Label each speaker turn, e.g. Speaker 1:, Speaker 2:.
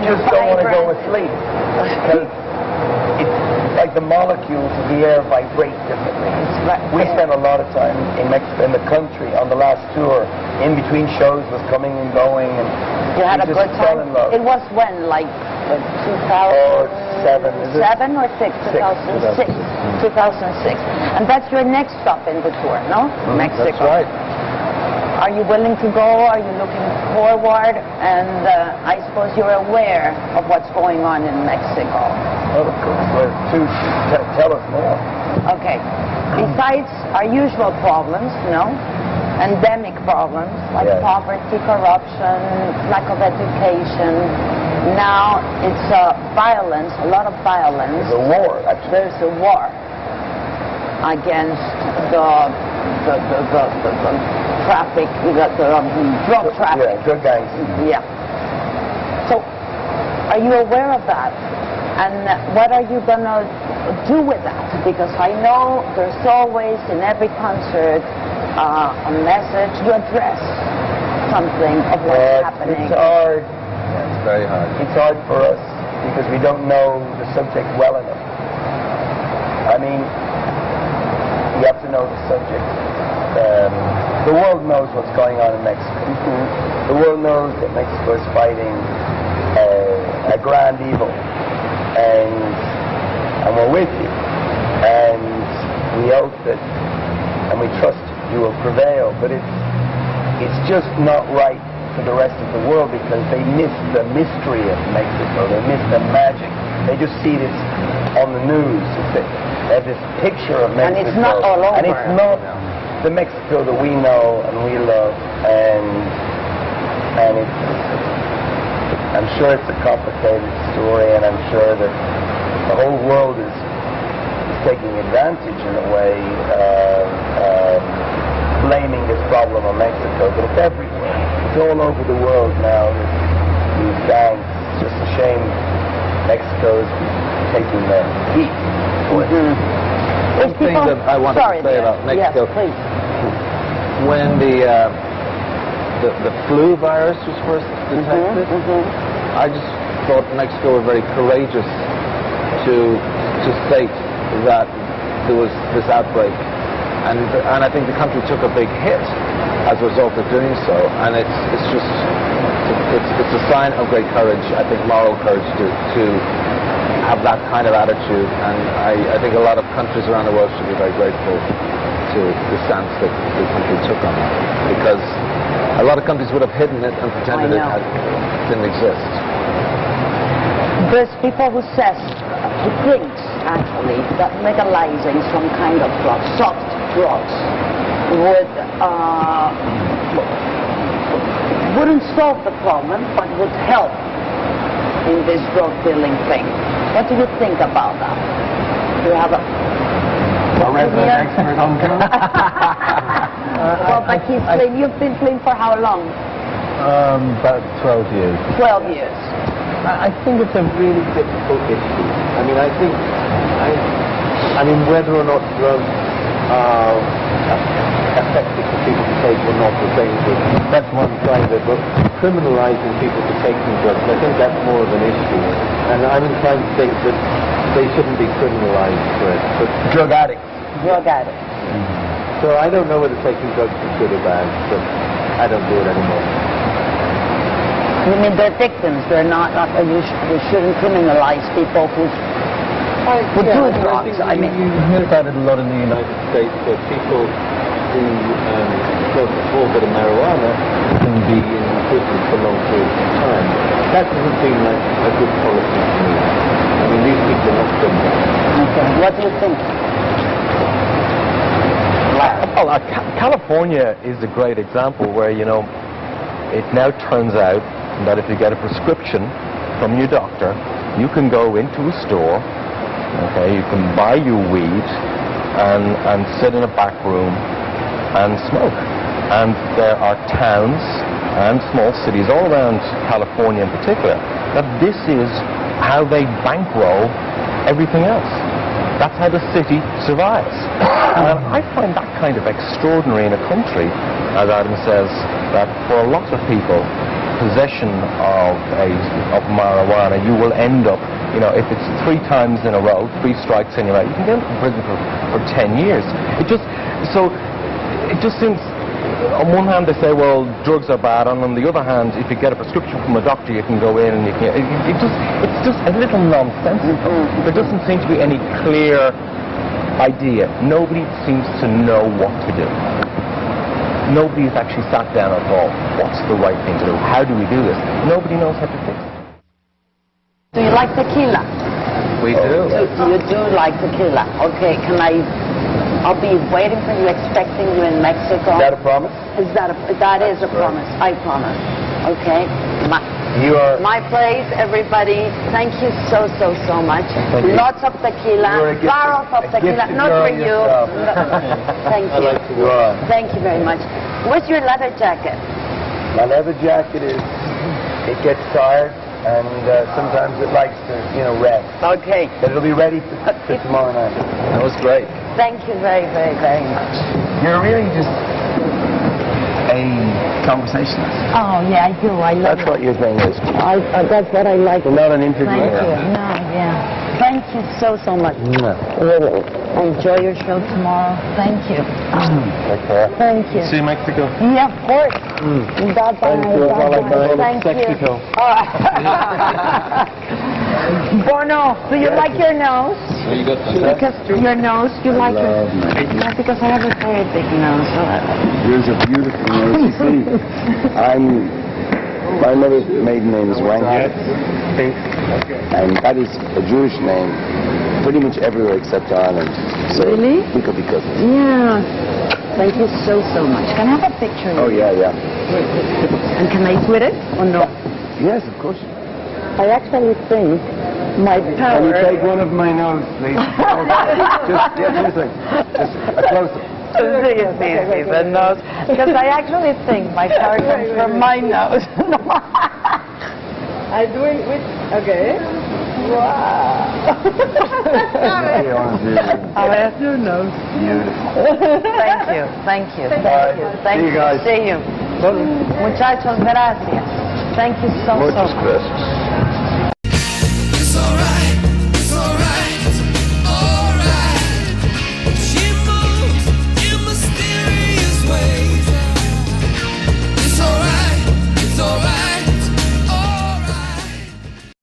Speaker 1: just don't want to go asleep because it's like the molecules of the air vibrate differently. We spent a lot of time in Mexico, in the country, on the last tour. In between shows was coming and going, and
Speaker 2: you had a
Speaker 1: just
Speaker 2: good
Speaker 1: fell
Speaker 2: time.
Speaker 1: in love.
Speaker 2: It was when, like
Speaker 1: 2007, is it?
Speaker 2: 7 or 6? 2006. 2006. And that's your next stop in the tour, no? Mexico.
Speaker 3: That's right.
Speaker 2: Are you willing to go? Are you looking forward? And I suppose you're aware of what's going on in Mexico.
Speaker 1: Oh, of course. Well, tell us more.
Speaker 2: Okay. Besides our usual problems, endemic problems like poverty, corruption, lack of education. Now it's violence, a lot of violence.
Speaker 1: There's a war, actually.
Speaker 2: There's a war against the traffic, drug traffic.
Speaker 1: Yeah, drug gangs.
Speaker 2: Yeah. So, are you aware of that? And what are you going to do with that? Because I know there's always, in every concert, a message to address something of what's happening.
Speaker 1: It's hard.
Speaker 3: Yeah, it's very hard.
Speaker 1: It's hard for us because we don't know the subject well enough. I mean, you have to know the subject. The world knows what's going on in Mexico. The world knows that Mexico is fighting a grand evil, and we're with you. And we hope that, and we trust you will prevail. But it's just not right for the rest of the world because they miss the mystery of Mexico. They miss the magic. They just see this on the news. They have this picture of Mexico.
Speaker 2: And it's not all over.
Speaker 1: And it's not the Mexico that we know and we love. And it's, I'm sure it's a complicated story, and I'm sure that the whole world is taking advantage in a way, blaming this problem on Mexico, but it's everywhere. It's all over the world now, these gangs. It's just a shame Mexico is taking the heat for it.
Speaker 3: One thing that I want to say about Mexico, when the flu virus was first detected, I just thought Mexico were very courageous to state that there was this outbreak, and I think the country took a big hit as a result of doing so, and it's a sign of great courage, I think, moral courage to have that kind of attitude, and I think a lot of countries around the world should be very grateful to the stance that the country took on that, because a lot of countries would have hidden it and pretended it didn't exist.
Speaker 2: There's people who thinks actually that legalizing some kind of drugs, soft drugs, wouldn't solve the problem, but would help in this drug dealing thing. What do you think about that? Do you have a
Speaker 1: resident expert on drugs?
Speaker 2: Well, but you've been playing for how long?
Speaker 3: About 12 years.
Speaker 2: 12 years.
Speaker 3: I think it's a really difficult issue. I mean, I mean, whether or not drugs are effective for people to take or not, the same thing. That's one side of it. But criminalizing people for taking drugs, I think that's more of an issue. And I'm inclined to think that they shouldn't be criminalized for it. But
Speaker 1: drug addicts.
Speaker 2: Drug addicts.
Speaker 3: So I don't know whether taking drugs is good or bad, but I don't do it anymore.
Speaker 2: You mean they're victims? They're not you shouldn't criminalize people who do drugs. I mean,
Speaker 3: you hear about it a lot in the United States, where people who smoke a small bit of marijuana can be in prison for long periods of time. That doesn't seem like a good policy to me. I mean, these people are not criminals.
Speaker 2: Okay. What do you think?
Speaker 4: Well, California is a great example where, it now turns out that if you get a prescription from your doctor, you can go into a store, you can buy your weed and sit in a back room and smoke. And there are towns and small cities all around California in particular that this is how they bankroll everything else. That's how the city survives. And I find that kind of extraordinary in a country, as Adam says, that for a lot of people, possession of marijuana, you will end up, you know, if it's 3 times in a row, 3 strikes in a row, you can go to prison for 10 years. It just seems, on one hand they say, well, drugs are bad, and on the other hand, if you get a prescription from a doctor, you can go in and you can, it's just a little nonsensical. There doesn't seem to be any clear idea. Nobody seems to know what to do. Nobody's actually sat down and thought, what's the right thing to do? How do we do this? Nobody knows how to fix it.
Speaker 2: Do you like tequila?
Speaker 3: We do.
Speaker 2: You do like tequila. Okay, I'll be waiting for you, expecting you in Mexico.
Speaker 1: Is that a promise?
Speaker 2: That is a promise. I promise. Okay? My place, everybody. Thank you so much. Lots of tequila, barrels of tequila. Not for you. Thank you. Thank you very much. What's your leather jacket?
Speaker 1: My leather jacket it gets tired, and sometimes it likes to, you know, rest.
Speaker 2: Okay.
Speaker 1: But it'll be ready for tomorrow night.
Speaker 3: That was great.
Speaker 2: Thank you very much.
Speaker 1: You're really just a conversationalist.
Speaker 2: Oh, yeah, I do. I love
Speaker 1: That's what your thing is.
Speaker 2: that's what I like.
Speaker 1: You're not an interviewer.
Speaker 2: Thank you. No, yeah. Thank you so much. Really. Enjoy your show tomorrow. Thank you.
Speaker 1: Take care.
Speaker 2: Thank you.
Speaker 4: See you in Mexico.
Speaker 2: Yeah, of course. Bye-bye. Thank you.
Speaker 4: Mexico.
Speaker 2: Bono, do you like your nose?
Speaker 3: You got
Speaker 2: Because your nose, you like it? Yeah, because I have a very big nose. So
Speaker 1: Yours are beautiful nose. You see, my mother's maiden name is Wang. And that is a Jewish name pretty much everywhere except Ireland. So
Speaker 2: Really?
Speaker 1: we could be cousins.
Speaker 2: yeah. Thank you so much. Can I have a picture?
Speaker 1: Oh, yeah.
Speaker 2: And can I tweet it or no?
Speaker 1: Yes, of course.
Speaker 2: I actually think my power...
Speaker 1: Can you take one of my nose, please? just a close-up.
Speaker 2: See, the nose. Because I actually think my power comes from my nose.
Speaker 5: I do it with, okay. Wow. Your nose.
Speaker 1: Beautiful.
Speaker 2: Thank you.
Speaker 1: See you guys.
Speaker 2: See you. Muchachos, gracias. Thank you so
Speaker 3: Muchas
Speaker 2: much.
Speaker 3: gracias.
Speaker 6: It's alright.